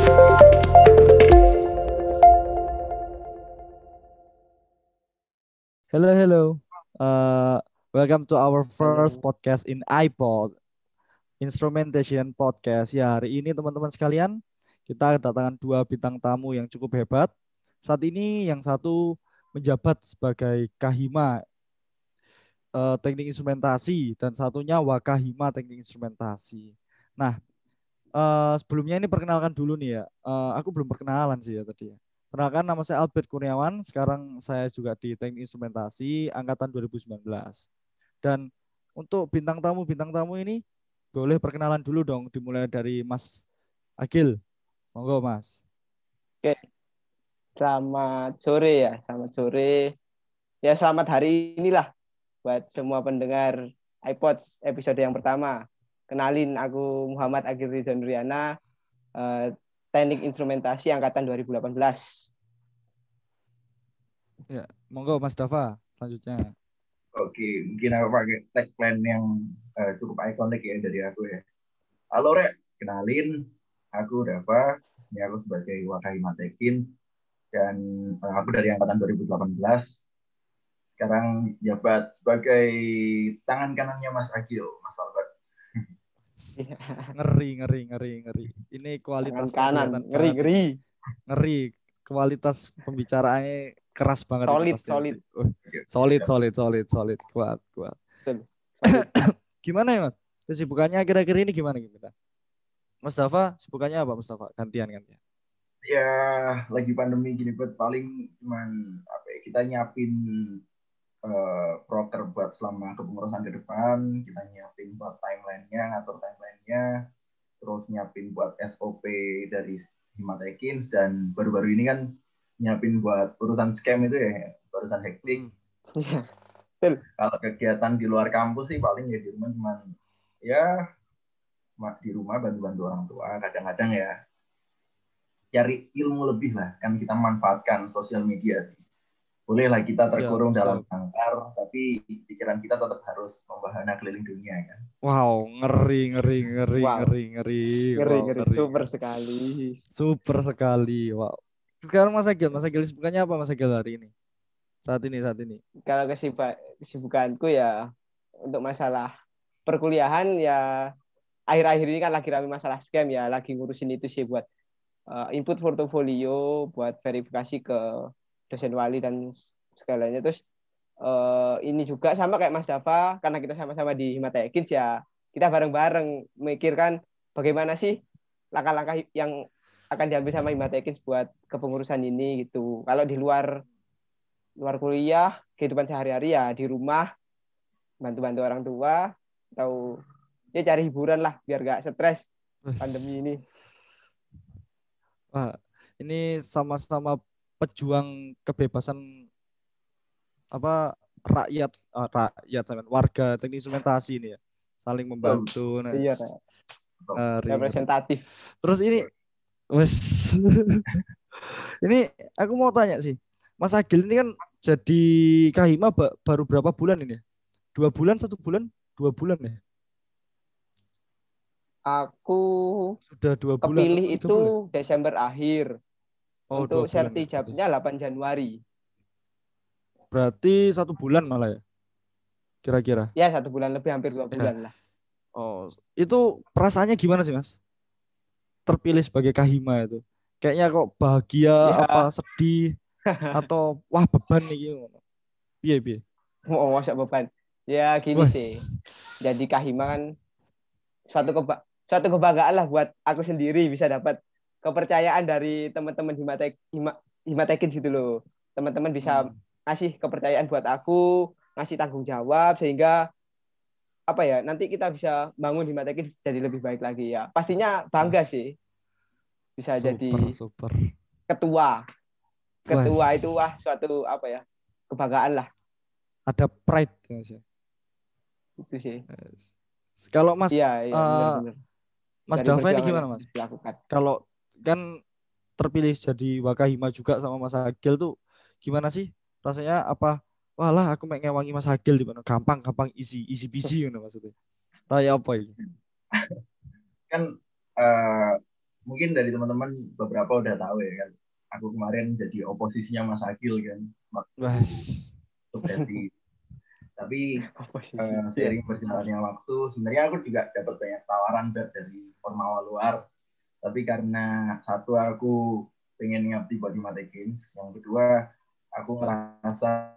Hello, hello. Welcome to our first Halo. podcast in iPod, Instrumentation Podcast. Ya, hari ini teman-teman sekalian, kita kedatangan dua bintang tamu yang cukup hebat. Saat ini yang satu menjabat sebagai Kahima Teknik Instrumentasi dan satunya Wakahima Teknik Instrumentasi. Nah, sebelumnya ini perkenalkan dulu nih ya. Aku belum perkenalan sih ya tadi ya. Perkenalkan, nama saya Albert Kurniawan. Sekarang saya juga di Teknik Instrumentasi angkatan 2019. Dan untuk bintang tamu ini boleh perkenalan dulu dong, dimulai dari Mas Agil. Monggo Mas. Oke, selamat sore ya. Selamat sore. Ya, selamat hari inilah buat semua pendengar iPods episode yang pertama. Kenalin, aku Muhammad Agil Ridho Nuriana, Teknik Instrumentasi angkatan 2018. Ya, monggo Mas Dava selanjutnya. Oke, mungkin aku pakai tagline yang cukup ikonik ya dari aku ya. Halo Rek, kenalin, aku Dava, ini aku sebagai Wakahima Tekins, dan aku dari angkatan 2018. Sekarang jabat sebagai tangan kanannya Mas Agil, Mas Albert. Ngeri, ngeri, ngeri, ngeri. Ini Tangan kualitasnya kanan, kelihatan banget ini. ngeri-ngeri. Ngeri. Kualitas pembicaraannya keras banget ini Solid, pasti nanti. solid. Oke, Solid, siap. solid, solid, solid. Kuat, kuat. Betul, solid. Gimana ya Mas? Kesibukannya akhir-akhir ini gimana kita? Mas Dava, sibukannya apa Mas Dava? Gantian, gantian. Ya, lagi pandemi gini buat paling cuman apa ya, kita nyiapin proker buat selama kepengurusan ke depan, kita nyiapin buat timelinenya, ngatur timelinenya, terus nyiapin buat SOP dari Himatekins, dan baru-baru ini kan nyiapin buat urusan scam itu ya, urusan hektik. Betul. Kalau kegiatan di luar kampus sih paling ya di rumah cuman ya di rumah bantu-bantu orang tua, kadang-kadang ya cari ilmu lebih lah, kan kita manfaatkan sosial media. Bolehlah kita Siap, terkurung dalam siap. sangkar, tapi pikiran kita tetap harus membahana keliling dunia kan. Wow, ngeri, ngeri, ngeri, Wow, ngeri, ngeri. Wow, ngeri-ngeri. ngeri, Super ngeri. sekali. Super sekali. Wow. Sekarang Mas Agil sibukannya apa Mas Agil hari ini? Saat ini, saat ini. Kalau kesibukanku ya untuk masalah perkuliahan ya akhir-akhir ini kan lagi ramai masalah scam ya, lagi ngurusin itu sih buat input portofolio, buat verifikasi ke dosen wali dan segalanya. Terus ini juga sama kayak Mas Dava, karena kita sama-sama di Himatekins ya, kita bareng-bareng memikirkan bagaimana sih langkah-langkah yang akan diambil sama Himatekins buat kepengurusan ini gitu. Kalau di luar kuliah, kehidupan sehari-hari ya di rumah, bantu-bantu orang tua, atau ya cari hiburan lah biar gak stres pandemi ini. Wah, ini sama-sama pejuang kebebasan apa rakyat warga teknik instrumentasi ini ya. Saling membantu. Nah, Iya, ngeri, ngeri. representatif. Terus ini wes ini aku mau tanya sih. Mas Agil ini kan jadi Kahima baru berapa bulan ini? 2 bulan, 1 bulan, 2 bulan ya? Aku Sudah 2 bulan kepilih atau 3 bulan? itu Desember akhir. Oh, 2 bulan ya berarti. Sertijabnya 8 Januari. Berarti 1 bulan malah ya, kira-kira. Ya, 1 bulan lebih, hampir 2 bulan Ya. lah. Oh, itu perasaannya gimana sih Mas? Terpilih sebagai Kahima itu. Kayaknya kok bahagia, apa Ya, sedih, atau wah beban nih. Iya, iya. mau masa beban. Ya, gini Wah, sih. Jadi Kahima kan suatu kebanggaan lah buat aku sendiri bisa dapat kepercayaan dari teman-teman Himatekin gitu loh. Teman-teman bisa hmm, ngasih kepercayaan buat aku, ngasih tanggung jawab sehingga apa ya, nanti kita bisa bangun Himatekin jadi lebih baik lagi ya. Pastinya bangga wah, sih bisa super, jadi super. ketua. Wah, Ketua itu wah suatu apa ya? Kebanggaan lah ada pride ya, Mas, ya. itu sih. Yes. Kalau Mas Iya, iya benar-benar Mas dari Dava ini perjuangan gimana yang Mas? dilakukan. Kalau kan terpilih jadi Wakahima juga sama Mas Agil tuh gimana sih rasanya? Apa walah aku mau ngewangi Mas Agil di mana, gampang gampang easy easy peasy gitu maksudnya, kayak apa ini? Kan uh, mungkin dari teman-teman beberapa udah tahu ya kan. Aku kemarin jadi oposisinya Mas Agil kan. Mas. Supresi. Tapi Oposisi. seiring berjalannya waktu, sebenarnya aku juga dapat banyak tawaran dari Formawa luar. Tapi karena satu aku pengen ngabdi buat Himatekins, yang kedua aku ngerasa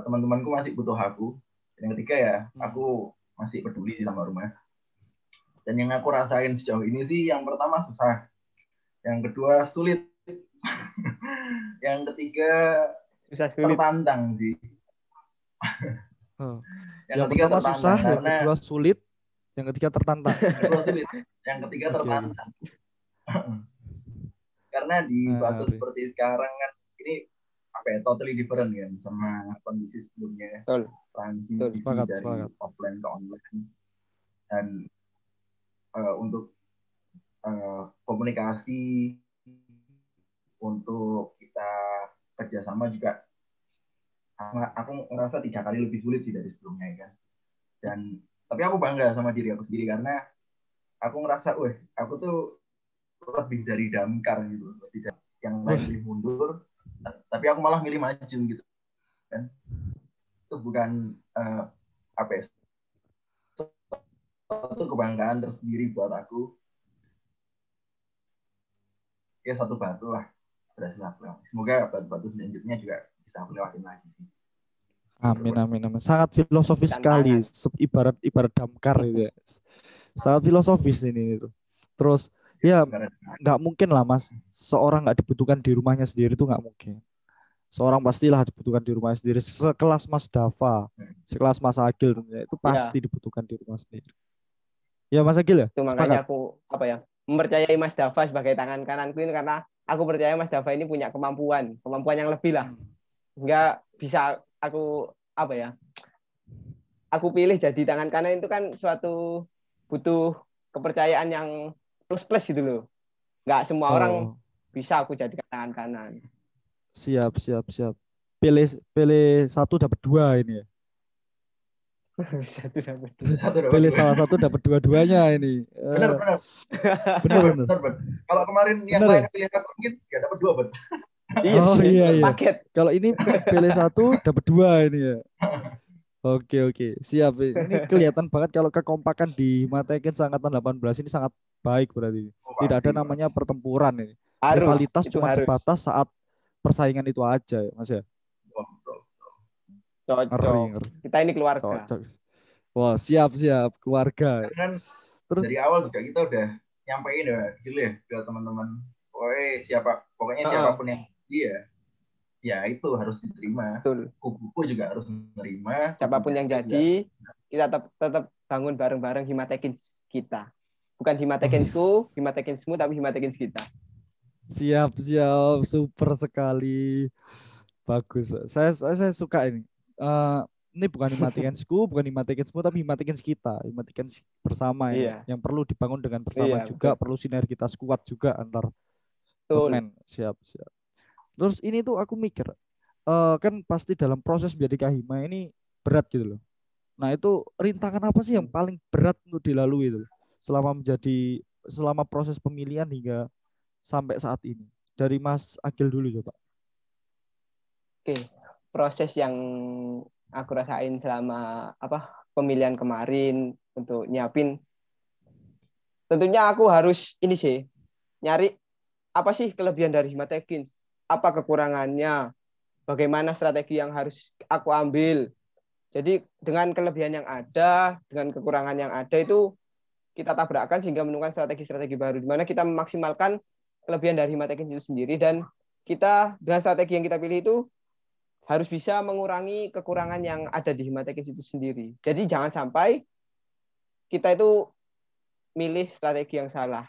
teman-temanku masih butuh aku. Yang ketiga ya, aku masih peduli sama rumah. Dan yang aku rasain sejauh ini sih, yang pertama susah, yang kedua sulit, yang ketiga tertantang sih. Yang pertama susah, yang kedua sulit, yang ketiga tertantang. Yang ketiga tertantang. Karena di fase seperti sekarang kan, ini apa ya, totally different kan sama kondisi sebelumnya. Transisi dari offline ke online. Dan untuk komunikasi, untuk kita kerjasama juga aku ngerasa 3 kali lebih sulit sih dari sebelumnya kan. Dan tapi aku bangga sama diri aku sendiri karena aku ngerasa, aku tuh lebih dari damkar gitu, lebih dari yang lain milih mundur, tapi aku malah milih maju gitu kan. Itu bukan apa ya, itu kebanggaan tersendiri buat aku. Ya satu batu lah berhasil aku lewati. Semoga batu-batu selanjutnya juga bisa aku lewatin lagi. Amin. Sangat filosofis sekali, ibarat damkar itu ya. Sangat filosofis ini itu. Terus ya nggak mungkin lah Mas, seorang nggak dibutuhkan di rumahnya sendiri itu nggak mungkin. Seorang pastilah dibutuhkan di rumahnya sendiri. Sekelas Mas Dava, sekelas Mas Agil itu pasti dibutuhkan di rumah sendiri. Ya Mas Agil ya. Itu makanya aku mempercayai Mas Dava sebagai tangan kananku ini, karena aku percaya Mas Dava ini punya kemampuan yang lebih lah. Enggak bisa aku aku pilih jadi tangan kanan itu kan suatu butuh kepercayaan yang plus gitu loh. Enggak semua orang bisa aku jadikan tangan kanan. Siap. Pilih satu dapat dua ini ya. Pilih salah satu dapat dua-duanya ini. Benar. Kalau kemarin yang lain pilih satu mungkin nggak dapat dua, Bet. Iya. Paket. Kalau ini pilih satu dapat dua ini ya. Oke, siap. Ini kelihatan banget kalau kekompakan di Himatekins angkatan 18 ini sangat baik berarti. Tidak ada namanya pertempuran ini. Rivalitas cuma sebatas saat persaingan itu aja ya, Mas ya. Cocok. Kita ini keluarga. Cocok. Wah, siap keluarga. Kan terus dari awal juga kita udah nyampein ya ke teman-teman. Pokoknya siapapun yang dia, ya itu harus diterima. Kuku juga harus menerima. Siapapun yang jadi, kita tetap bangun bareng-bareng Himatekins kita. Bukan Himatekinsku, Himatekinsmu, tapi Himatekins kita. Siap, super sekali. Bagus, Pak. Saya suka ini. Ini bukan Himatekinsku, bukan Himatekinsmu, tapi Himatekins kita, Himatekins bersama ya. Yang perlu dibangun dengan bersama juga, perlu sinergitas kuat juga antar pemain. Siap. Terus ini tuh aku mikir, kan pasti dalam proses menjadi Kahima ini berat gitu loh. Nah itu rintangan apa sih yang paling berat untuk dilalui itu selama proses pemilihan hingga sampai saat ini? Dari Mas Agil dulu coba. Oke, proses yang aku rasain selama pemilihan kemarin untuk nyiapin, tentunya aku harus ini sih, nyari apa sih kelebihan dari Himatekins, apa kekurangannya, bagaimana strategi yang harus aku ambil. Jadi dengan kelebihan yang ada, dengan kekurangan yang ada itu kita tabrakkan sehingga menemukan strategi-strategi baru di mana kita memaksimalkan kelebihan dari Himatekins itu sendiri, dan kita dengan strategi yang kita pilih itu harus bisa mengurangi kekurangan yang ada di Himatekins itu sendiri. Jadi jangan sampai kita itu milih strategi yang salah.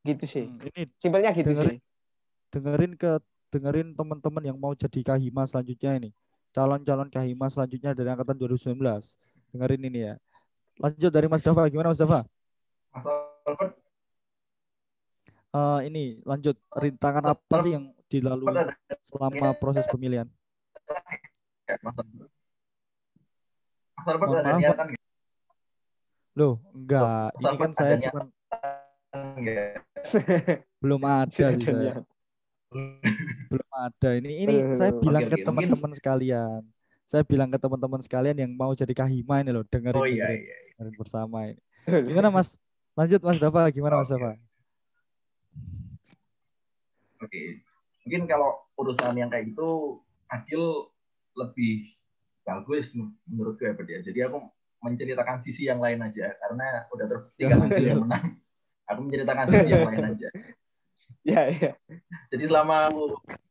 Gitu sih. Simpelnya gitu sih. Dengerin teman-teman yang mau jadi Kahima selanjutnya ini. Calon-calon Kahima selanjutnya dari angkatan 2019. Dengerin ini ya. Lanjut dari Mas Dava. Gimana Mas Dava? Mas Albert. Ini lanjut, rintangan apa sih yang dilalui selama proses pemilihan? Mas Albert ada niatan gitu? Loh, enggak. Ini kan saya cuma ya. Belum ada sih Sinetron saya. yang. Belum ada. Ini saya Oke, bilang oke, ke mungkin. teman-teman sekalian. Saya bilang ke teman-teman sekalian yang mau jadi kahima ini loh, Oh iya. dengerin bersama ini. Gimana Mas? Lanjut Mas Dafa, gimana Mas Oke. Dafa? Oke. Mungkin kalau urusan yang kayak gitu, Adil lebih bagus menurut gue ya. Jadi aku menceritakan sisi yang lain aja, karena udah terbukti kan Adil yang menang. Aku menceritakan sisi yang lain aja. Ya, ya. Jadi selama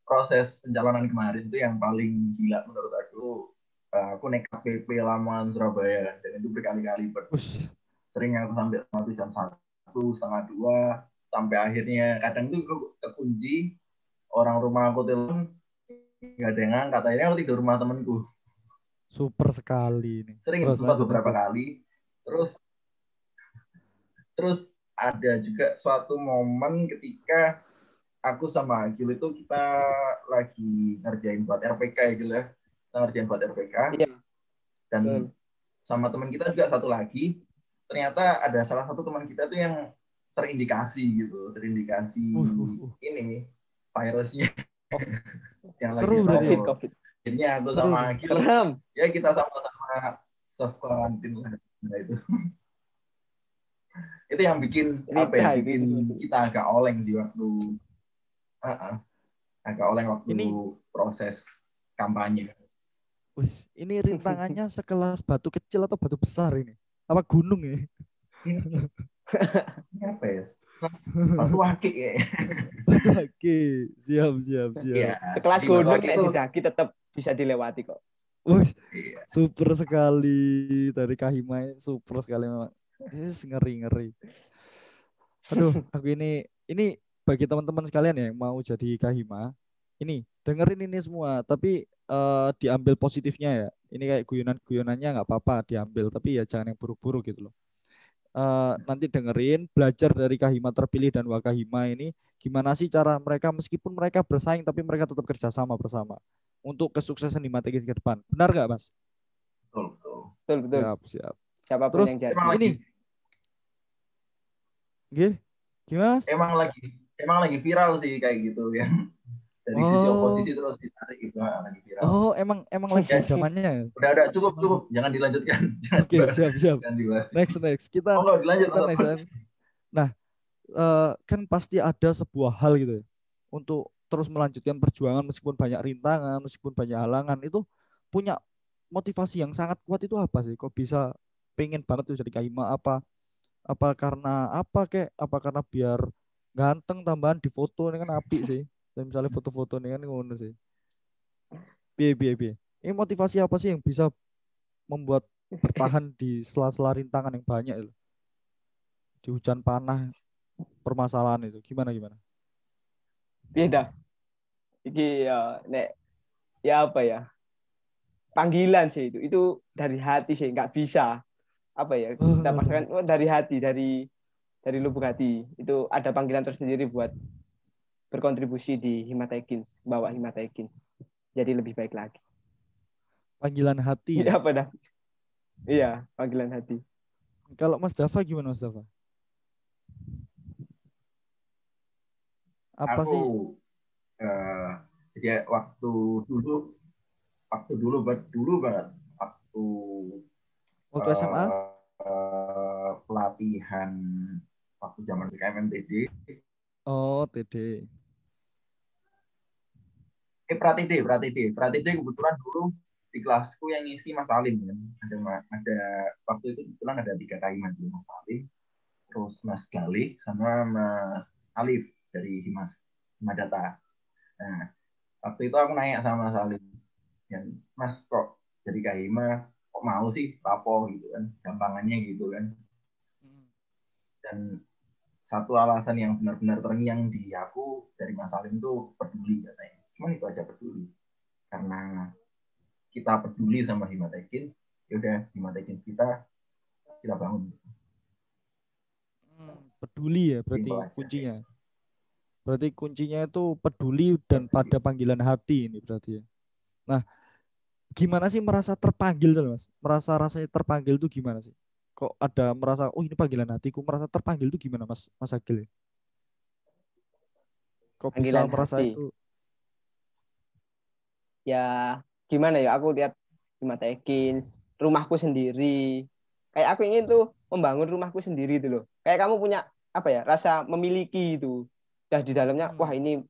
proses pencalonan kemarin itu yang paling gila menurut aku nekat PP Lamongan Surabaya, dan itu berkali-kali sering aku sampai 1 jam 1, 1:30, sampai akhirnya kadang itu kekunci, orang rumah aku telepon nggak ada yang angkat, akhirnya aku tidur rumah temenku. Super sekali ini. Sering itu, Terus sempat lanjut. beberapa kali. Terus ada juga suatu momen ketika aku sama Agil itu kita lagi ngerjain buat RPK ya Gil ya. Kita ngerjain buat RPK. Iya. Dan sama teman kita juga satu lagi, ternyata ada salah satu teman kita tuh yang terindikasi ini virusnya. Yang seru lagi COVID. Akhirnya aku Seru sama Agil, ya kita sama-sama self quarantine lah. Nah, itu yang bikin kita agak oleng di waktu ini proses kampanye. Ini rintangannya sekelas batu kecil atau batu besar ini? Apa gunung ya? Ini apa ya? Batu akik ya. Batu akik. Siap. Ya, sekelas gunung nek didaki tetap bisa dilewati kok. Super sekali dari Kahima, super sekali memang. Ngeri. Aduh, aku ini bagi teman-teman sekalian ya yang mau jadi Kahima, ini dengerin ini semua, tapi diambil positifnya ya. Ini kayak guyonan-guyonannya nggak apa-apa diambil, tapi ya jangan yang buruk-buruk gitu loh. Nanti dengerin, belajar dari Kahima terpilih dan Wakahima ini, gimana sih cara mereka meskipun mereka bersaing, tapi mereka tetap kerjasama bersama untuk kesuksesan di Himatekins ke depan. Benar nggak, Mas? Betul. Siap. Siapapun Terus yang jadi. ini, gimana? Mas? Emang lagi viral sih kayak gitu ya. Dari sisi oposisi terus ditarik itu lagi viral. Oh, emang lagi zamannya. Udah cukup, jangan dilanjutkan. Oke, siap. Next. Kita next. Nah, kan pasti ada sebuah hal gitu ya untuk terus melanjutkan perjuangan meskipun banyak rintangan, meskipun banyak halangan, itu punya motivasi yang sangat kuat itu apa sih? Kok bisa pengen banget tuh jadi Kahima? Apa karena apa karena biar ganteng tambahan di foto ini kan apik sih. Dan misalnya foto-foto ini kan ngono sih. Biar. Ini motivasi apa sih yang bisa membuat bertahan di sela-sela rintangan yang banyak itu? Di hujan panah permasalahan itu. Gimana? Beda. Iki ya nek ya apa ya? Panggilan sih itu. Itu dari hati sih, nggak bisa. Apa ya? Kita paksakan dari hati, dari lubuk hati. Itu ada panggilan tersendiri buat berkontribusi di Himatekins, bawa Himatekins jadi lebih baik lagi. Panggilan hati. Iya, apa dah? Iya, panggilan hati. Kalau Mas Dafa gimana Mas Dafa? Apa sih? Jadi waktu dulu banget waktu SMA pelatihan waktu zaman KMMTD. Oh, TD. Pratide kebetulan dulu di kelasku yang ngisi Mas Alim kan. Ada waktu itu kebetulan ada 3 Kahima dulu, Mas Alim, terus Mas Galih sama Mas Alif dari Himadata. Nah, waktu itu aku nanya sama Mas Alim, Mas kok jadi Kahima, kok mau sih tapo gitu kan, gampangannya gitu kan. Dan satu alasan yang benar-benar terngiang di aku dari Mas Alim itu peduli katanya. Cuma itu aja, peduli. Karena kita peduli sama Himatekins, yaudah Himatekins kita bangun. Peduli ya berarti kuncinya. Berarti kuncinya itu peduli dan pada panggilan hati ini berarti ya. Nah, gimana sih merasa terpanggil tuh Mas? Merasa rasanya terpanggil itu gimana sih? kok ada merasa oh ini panggilan hatiku, merasa terpanggil itu gimana Mas Mas Agil? Kok bisa Panggilan merasa hati. itu? Ya gimana ya, aku lihat di mata Ekins, rumahku sendiri. Kayak aku ingin tuh membangun rumahku sendiri itu loh. Kayak kamu punya apa ya, rasa memiliki itu. Udah di dalamnya, wah ini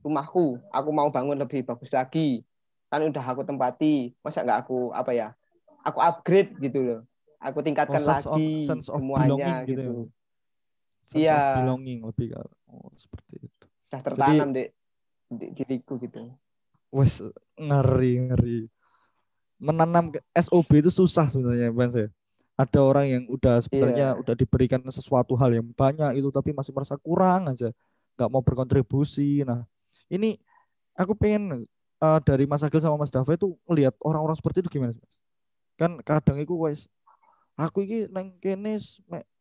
rumahku, aku mau bangun lebih bagus lagi. Kan udah aku tempati, masa nggak aku apa ya, aku upgrade gitu loh. Aku Oh, tingkatkan lagi sense of belonging semuanya gitu ya. gitu. Sense Iya, of belonging lebih ke seperti itu. udah Jadi tertanam di diriku gitu. wes ngeri. Menanam SOB itu susah sebenarnya Bang saya. Ada orang yang udah sebenarnya Iya. udah diberikan sesuatu hal yang banyak itu tapi masih merasa kurang aja, nggak mau berkontribusi. Nah, ini aku pengen dari Mas Agil sama Mas Dava itu ngelihat orang-orang seperti itu gimana sih, Mas? Kan kadang itu wes aku iki neng kene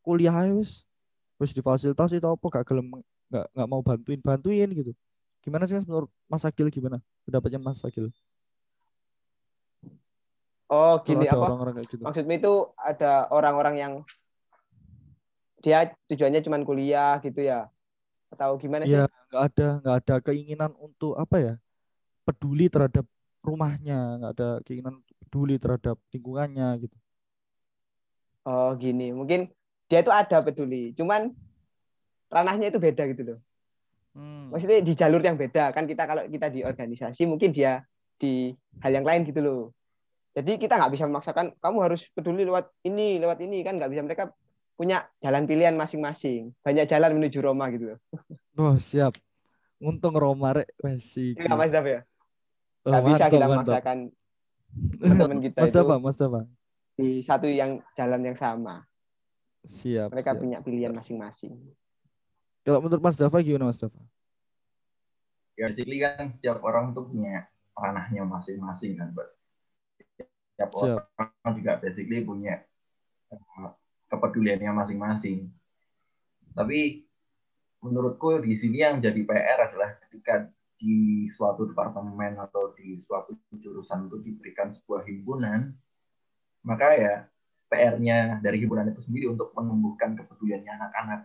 kuliah ae wis difasilitasi atau apa gak gelem nggak mau bantuin gitu. Gimana sih Mas menurut Mas Agil gimana? Pendapatnya Mas Agil Oh kalau gini, ada apa orang-orang kayak gitu? maksudmu itu, ada orang-orang yang dia tujuannya cuma kuliah gitu ya, atau gimana Ya sih? nggak ada keinginan untuk apa ya peduli terhadap rumahnya, nggak ada keinginan peduli terhadap lingkungannya gitu. Oh gini, mungkin dia itu ada peduli, cuman ranahnya itu beda gitu loh. Hmm. Maksudnya di jalur yang beda kan, kita kalau kita di organisasi mungkin dia di hal yang lain gitu loh. Jadi kita nggak bisa memaksakan kamu harus peduli lewat ini kan, nggak bisa. Mereka punya jalan pilihan masing-masing, banyak jalan menuju Roma gitu loh. Oh siap, untung Roma rek wes Nggak iki. Mas Dav ya, Oh, nggak bisa mantap kita mantap. memaksakan teman-teman kita Mas itu Dava, Mas Dava. di satu yang jalan yang sama. Siap, Mereka siap. punya pilihan masing-masing. Kalau menurut Mas Dava gimana Mas Dava? Ya basically kan setiap orang tuh punya ranahnya masing-masing kan, Mbak. Setiap Siap. orang juga basically punya kepeduliannya masing-masing. Tapi menurutku di sini yang jadi PR adalah ketika di suatu departemen atau di suatu jurusan itu diberikan sebuah himpunan, maka ya PR-nya dari himpunan itu sendiri untuk menumbuhkan kepeduliannya anak-anak.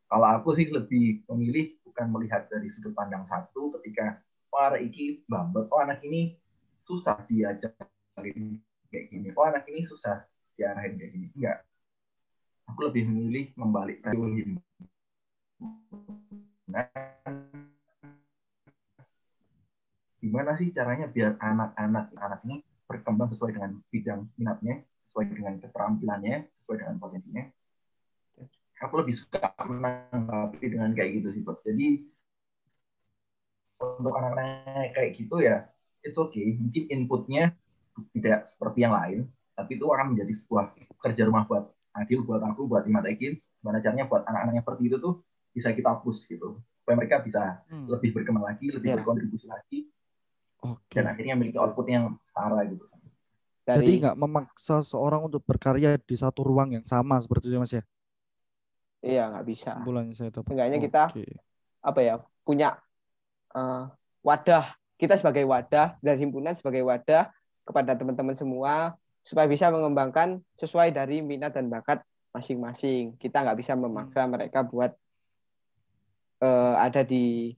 Kalau aku sih lebih memilih bukan melihat dari sudut pandang satu ketika oh iki bambet, oh anak ini susah diajarin kayak gini, oh anak ini susah diarahin kayak gini. Enggak, aku lebih memilih membalik himpunan, gimana sih caranya biar anak-anak ini berkembang sesuai dengan bidang minatnya, sesuai dengan keterampilannya, sesuai dengan potensinya. Aku lebih suka menanggapi dengan kayak gitu sih, Bos. Jadi untuk anak-anak kayak gitu ya, it's okay. Mungkin inputnya tidak seperti yang lain, tapi itu akan menjadi sebuah kerja rumah buat Adil, buat aku, buat Imat Ekins. Gimana caranya buat anak-anak yang seperti itu tuh bisa kita push gitu, supaya mereka bisa Hmm. lebih berkembang lagi, lebih Ya, berkontribusi lagi, dan Oke. akhirnya memiliki output yang setara gitu. Jadi dari nggak memaksa seorang untuk berkarya di satu ruang yang sama seperti itu Mas ya? iya nggak bisa. Kesimpulannya saya dapat. Seenggaknya kita Oke. apa ya, punya wadah, kita sebagai wadah dan himpunan sebagai wadah kepada teman-teman semua supaya bisa mengembangkan sesuai dari minat dan bakat masing-masing. Kita nggak bisa memaksa mereka buat ada di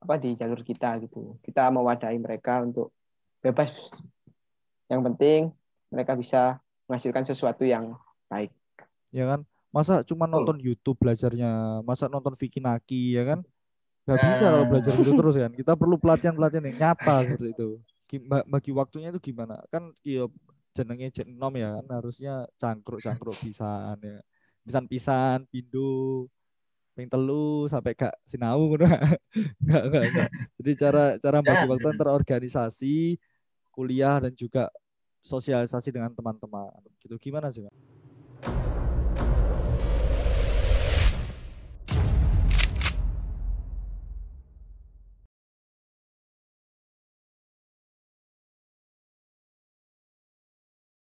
di jalur kita gitu. Kita mewadahi mereka untuk bebas. Yang penting mereka bisa menghasilkan sesuatu yang baik. Ya kan? Masa cuma Oh. nonton YouTube belajarnya, masa nonton Vicky Naki ya kan? Gak bisa kalau Nah, belajar gitu terus kan. Kita perlu pelatihan-pelatihan yang nyata seperti itu. Bagi waktunya itu gimana? Kan iya jenenge jen enom ya kan harusnya cangkruk-cangkruk pisan ya. Pisan-pisan, pindho, ping telu sampai gak sinau ngono. Enggak. Jadi cara cara bagi waktu jangan. antara organisasi, kuliah dan juga sosialisasi dengan teman-teman. Gitu gimana sih, Mas?